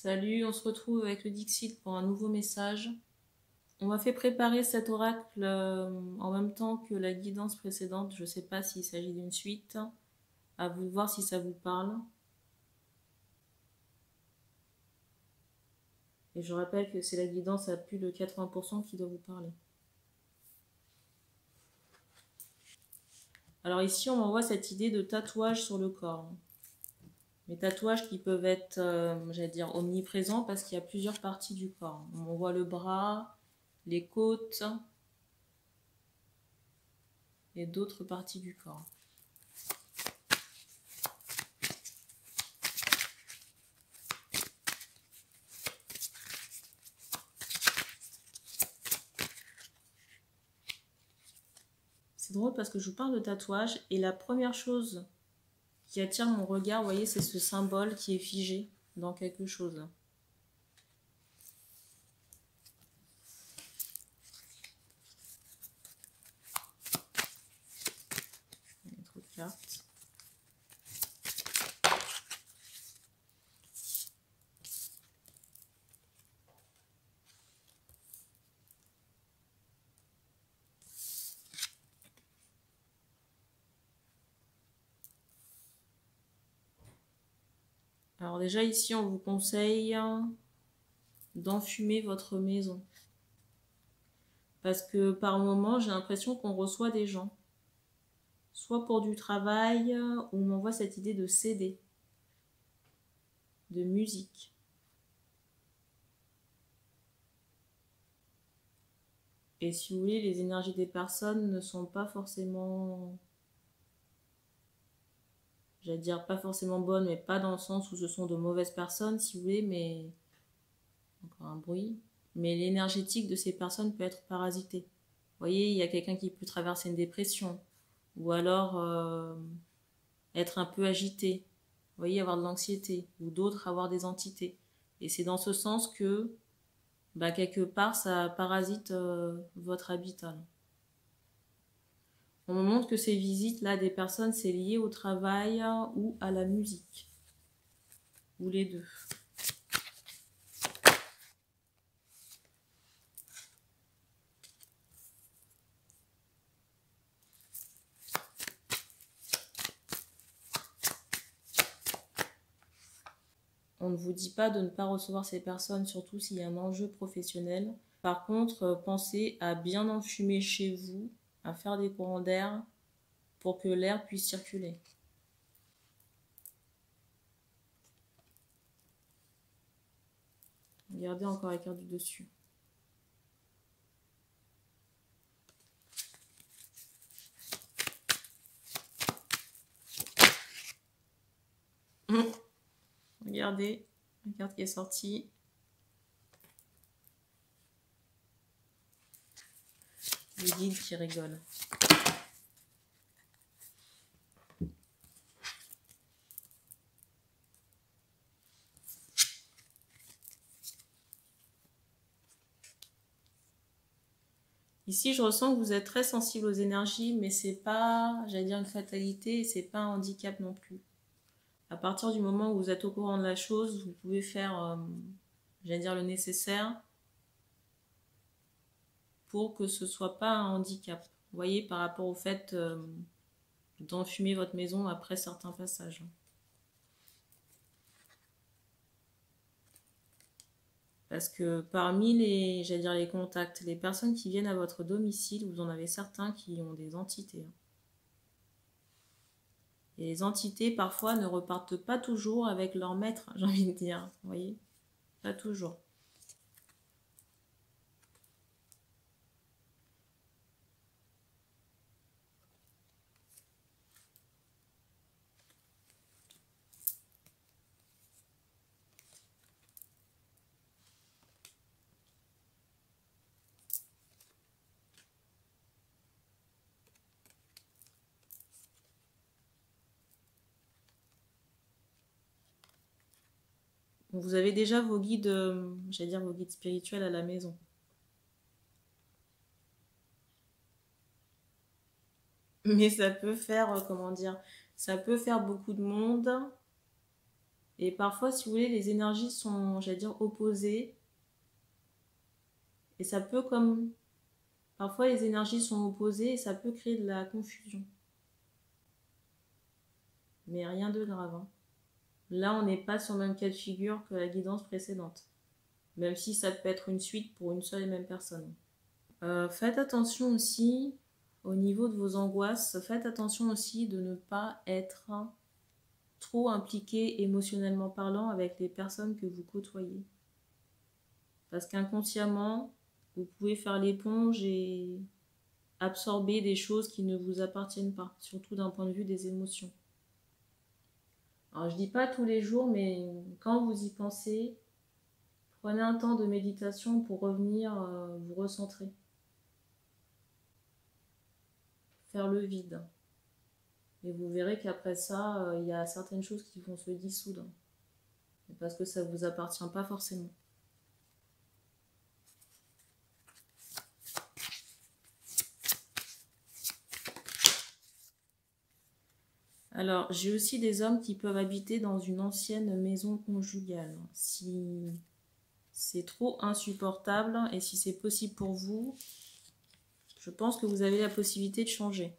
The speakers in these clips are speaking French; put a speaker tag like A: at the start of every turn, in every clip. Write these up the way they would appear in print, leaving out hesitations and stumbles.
A: Salut, on se retrouve avec le Dixit pour un nouveau message. On m'a fait préparer cet oracle en même temps que la guidance précédente. Je ne sais pas s'il s'agit d'une suite. À vous de voir si ça vous parle. Et je rappelle que c'est la guidance à plus de 80% qui doit vous parler. Alors ici, on m'envoie cette idée de tatouage sur le corps. Les tatouages qui peuvent être, j'allais dire, omniprésents parce qu'il y a plusieurs parties du corps. On m'envoie le bras, les côtes et d'autres parties du corps. C'est drôle parce que je vous parle de tatouage et la première chose qui attire mon regard, vous voyez, c'est ce symbole qui est figé dans quelque chose. Il y a trop de cartes. Alors déjà ici, on vous conseille d'enfumer votre maison. Parce que par moment, j'ai l'impression qu'on reçoit des gens. Soit pour du travail, ou on m'envoie cette idée de CD, de musique. Et si vous voulez, les énergies des personnes ne sont pas forcément, j'allais dire pas forcément bonnes, mais pas dans le sens où ce sont de mauvaises personnes, si vous voulez, mais encore un bruit. Mais l'énergétique de ces personnes peut être parasitée. Vous voyez, il y a quelqu'un qui peut traverser une dépression, ou alors être un peu agité. Vous voyez, avoir de l'anxiété, ou d'autres avoir des entités. Et c'est dans ce sens que, quelque part, ça parasite votre habitat. On me montre que ces visites-là des personnes, c'est lié au travail ou à la musique. Ou les deux. On ne vous dit pas de ne pas recevoir ces personnes, surtout s'il y a un enjeu professionnel. Par contre, pensez à bien enfumer chez vous, à faire des courants d'air pour que l'air puisse circuler. Regardez encore la carte du dessus. Regardez la carte qui est sortie. Le guide qui rigole. Ici, je ressens que vous êtes très sensible aux énergies, mais c'est pas, j'allais dire, une fatalité, et c'est pas un handicap non plus. À partir du moment où vous êtes au courant de la chose, vous pouvez faire, j'allais dire, le nécessaire pour que ce soit pas un handicap. Vous voyez, par rapport au fait d'enfumer votre maison après certains passages. Parce que parmi les, j'allais dire, les contacts, les personnes qui viennent à votre domicile, vous en avez certains qui ont des entités. Et les entités, parfois, ne repartent pas toujours avec leur maître, j'ai envie de dire. Vous voyez? Pas toujours. Vous avez déjà vos guides, j'allais dire vos guides spirituels à la maison. Mais ça peut faire, comment dire, ça peut faire beaucoup de monde. Et parfois, si vous voulez, les énergies sont, j'allais dire, opposées. Et ça peut comme... Parfois, les énergies sont opposées et ça peut créer de la confusion. Mais rien de grave. Hein. Là, on n'est pas sur le même cas de figure que la guidance précédente. Même si ça peut être une suite pour une seule et même personne. Faites attention aussi au niveau de vos angoisses. Faites attention aussi de ne pas être trop impliqué émotionnellement parlant avec les personnes que vous côtoyez. Parce qu'inconsciemment, vous pouvez faire l'éponge et absorber des choses qui ne vous appartiennent pas, surtout d'un point de vue des émotions. Alors je dis pas tous les jours, mais quand vous y pensez, prenez un temps de méditation pour revenir vous recentrer. Faire le vide. Et vous verrez qu'après ça, il y a certaines choses qui vont se dissoudre. Parce que ça ne vous appartient pas forcément. Alors, j'ai aussi des hommes qui peuvent habiter dans une ancienne maison conjugale. Si c'est trop insupportable et si c'est possible pour vous, je pense que vous avez la possibilité de changer.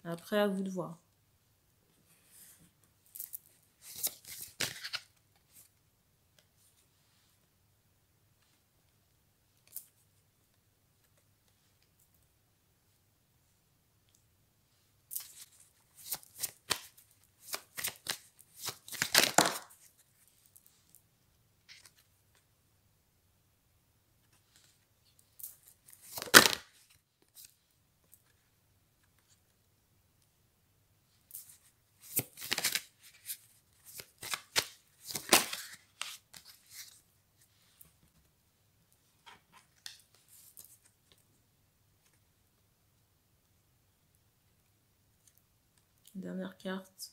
A: Après, à vous de voir. Dernière carte.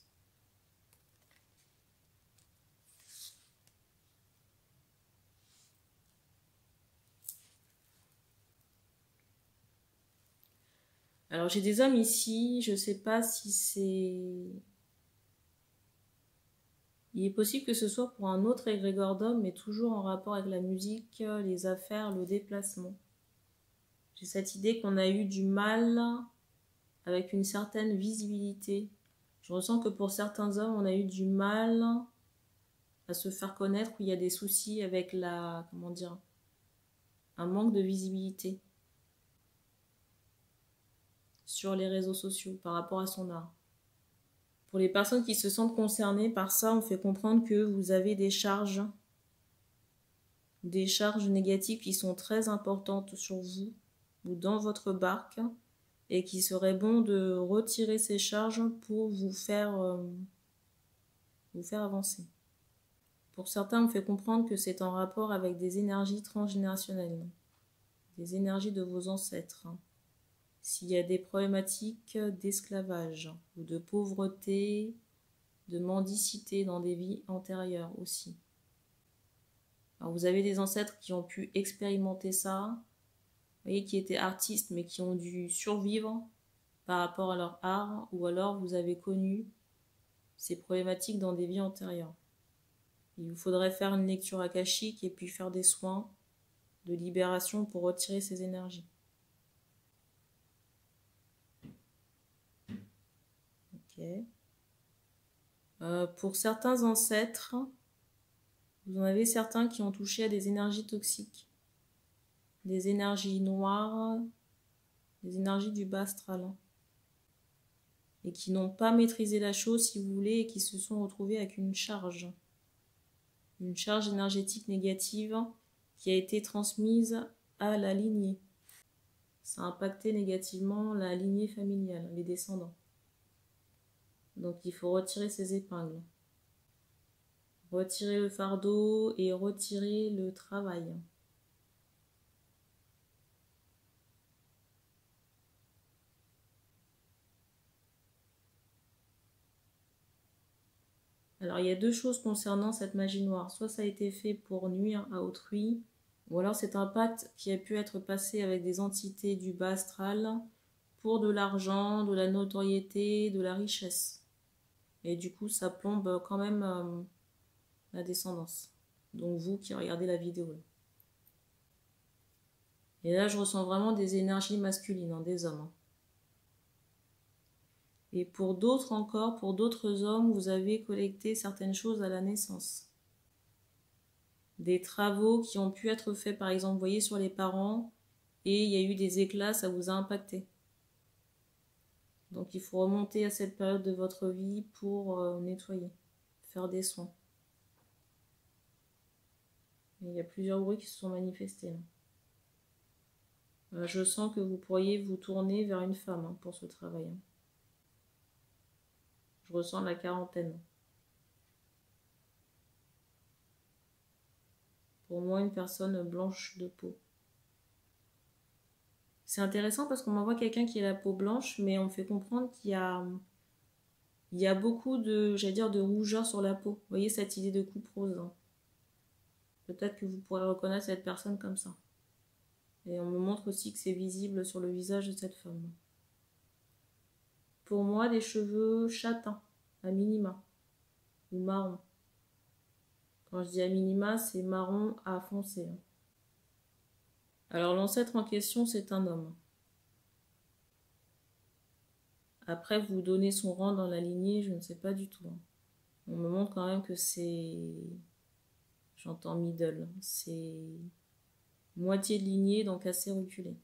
A: Alors j'ai des hommes ici, je sais pas si c'est... Il est possible que ce soit pour un autre égrégore d'homme, mais toujours en rapport avec la musique, les affaires, le déplacement. J'ai cette idée qu'on a eu du mal avec une certaine visibilité. Je ressens que pour certains hommes, on a eu du mal à se faire connaître, où il y a des soucis avec la... Comment dire? Un manque de visibilité sur les réseaux sociaux par rapport à son art. Pour les personnes qui se sentent concernées par ça, on fait comprendre que vous avez des charges négatives qui sont très importantes sur vous ou dans votre barque et qu'il serait bon de retirer ces charges pour vous faire avancer. Pour certains, on fait comprendre que c'est en rapport avec des énergies transgénérationnelles, des énergies de vos ancêtres. S'il y a des problématiques d'esclavage ou de pauvreté, de mendicité dans des vies antérieures aussi. Alors vous avez des ancêtres qui ont pu expérimenter ça, vous voyez, qui étaient artistes mais qui ont dû survivre par rapport à leur art, ou alors vous avez connu ces problématiques dans des vies antérieures. Il vous faudrait faire une lecture akashique et puis faire des soins de libération pour retirer ces énergies. Ok. Pour certains ancêtres, vous en avez certains qui ont touché à des énergies toxiques, des énergies noires, des énergies du bas astral, et qui n'ont pas maîtrisé la chose, si vous voulez, et qui se sont retrouvés avec une charge énergétique négative qui a été transmise à la lignée. Ça a impacté négativement la lignée familiale, les descendants. Donc il faut retirer ces épingles. Retirer le fardeau et retirer le travail. Alors il y a deux choses concernant cette magie noire. Soit ça a été fait pour nuire à autrui, ou alors c'est un pacte qui a pu être passé avec des entités du bas astral pour de l'argent, de la notoriété, de la richesse. Et du coup, ça plombe quand même la descendance. Donc vous qui regardez la vidéo. Là. Et là, je ressens vraiment des énergies masculines, hein, des hommes. Hein. Et pour d'autres encore, pour d'autres hommes, vous avez collecté certaines choses à la naissance. Des travaux qui ont pu être faits, par exemple, vous voyez, sur les parents, et il y a eu des éclats, ça vous a impacté. Donc il faut remonter à cette période de votre vie pour nettoyer, faire des soins. Et il y a plusieurs bruits qui se sont manifestés. Là. Je sens que vous pourriez vous tourner vers une femme hein, pour ce travail. Hein. Je ressens la quarantaine. Pour moi, une personne blanche de peau. C'est intéressant parce qu'on m'envoie quelqu'un qui a la peau blanche, mais on me fait comprendre qu'il y a beaucoup de, j'allais dire, de rougeur sur la peau. Vous voyez cette idée de coupe rose. Hein. Peut-être que vous pourrez reconnaître cette personne comme ça. Et on me montre aussi que c'est visible sur le visage de cette femme. Pour moi, des cheveux châtains, à minima, ou marron. Quand je dis à minima, c'est marron à foncé. Hein. Alors l'ancêtre en question, c'est un homme. Après, vous donnez son rang dans la lignée, je ne sais pas du tout. Hein. On me montre quand même que c'est... J'entends middle. C'est moitié de lignée, donc assez reculé.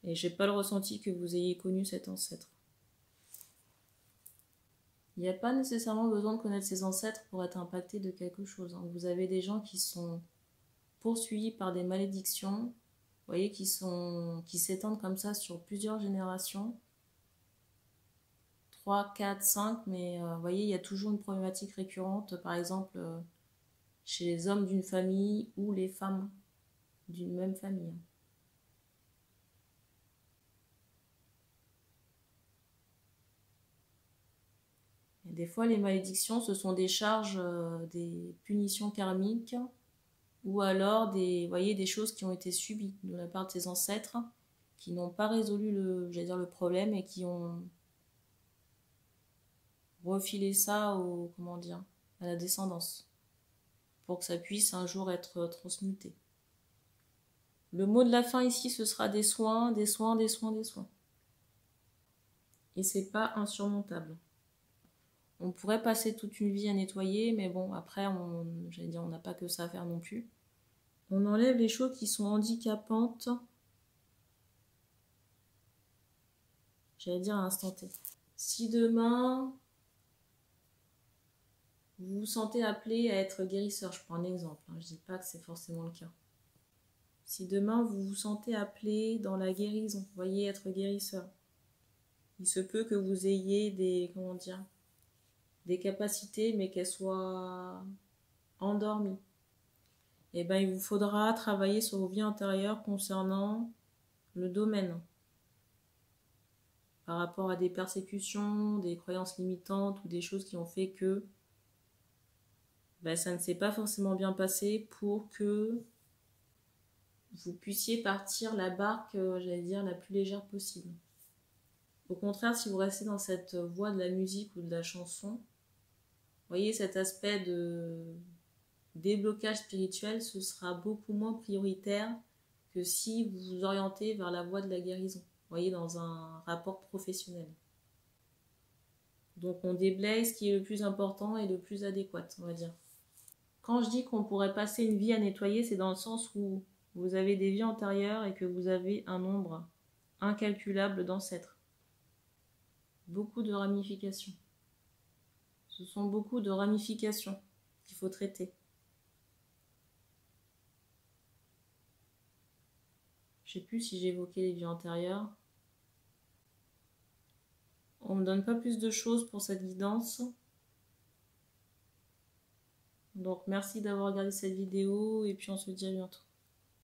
A: Et j'ai pas le ressenti que vous ayez connu cet ancêtre. Il n'y a pas nécessairement besoin de connaître ses ancêtres pour être impacté de quelque chose. Hein. Vous avez des gens qui sont poursuivis par des malédictions, vous voyez, qui s'étendent comme ça sur plusieurs générations. 3, 4, 5, mais vous voyez, il y a toujours une problématique récurrente, par exemple, chez les hommes d'une famille ou les femmes d'une même famille. Et des fois, les malédictions, ce sont des charges, des punitions karmiques, ou alors des, voyez, des choses qui ont été subies de la part de ses ancêtres, qui n'ont pas résolu le problème et qui ont refilé ça comment dire, à la descendance, pour que ça puisse un jour être transmuté. Le mot de la fin ici, ce sera des soins, des soins, des soins, des soins. Et c'est pas insurmontable. On pourrait passer toute une vie à nettoyer, mais bon, après, j'allais dire, on n'a pas que ça à faire non plus. On enlève les choses qui sont handicapantes. J'allais dire à l'instant T. Si demain, vous vous sentez appelé à être guérisseur, je prends un exemple, hein, je ne dis pas que c'est forcément le cas. Si demain, vous vous sentez appelé dans la guérison, vous voyez, être guérisseur, il se peut que vous ayez des capacités, mais qu'elles soient endormies. Et bien, il vous faudra travailler sur vos vies antérieures concernant le domaine. Par rapport à des persécutions, des croyances limitantes ou des choses qui ont fait que ça ne s'est pas forcément bien passé pour que vous puissiez partir la barque, j'allais dire, la plus légère possible. Au contraire, si vous restez dans cette voie de la musique ou de la chanson, voyez cet aspect de déblocage spirituel, ce sera beaucoup moins prioritaire que si vous vous orientez vers la voie de la guérison, voyez, dans un rapport professionnel. Donc on déblaye ce qui est le plus important et le plus adéquat, on va dire. Quand je dis qu'on pourrait passer une vie à nettoyer, c'est dans le sens où vous avez des vies antérieures et que vous avez un nombre incalculable d'ancêtres. Beaucoup de ramifications. Ce sont beaucoup de ramifications qu'il faut traiter. Je ne sais plus si j'ai évoqué les vies antérieures. On ne me donne pas plus de choses pour cette guidance. Donc merci d'avoir regardé cette vidéo et puis on se dit à bientôt.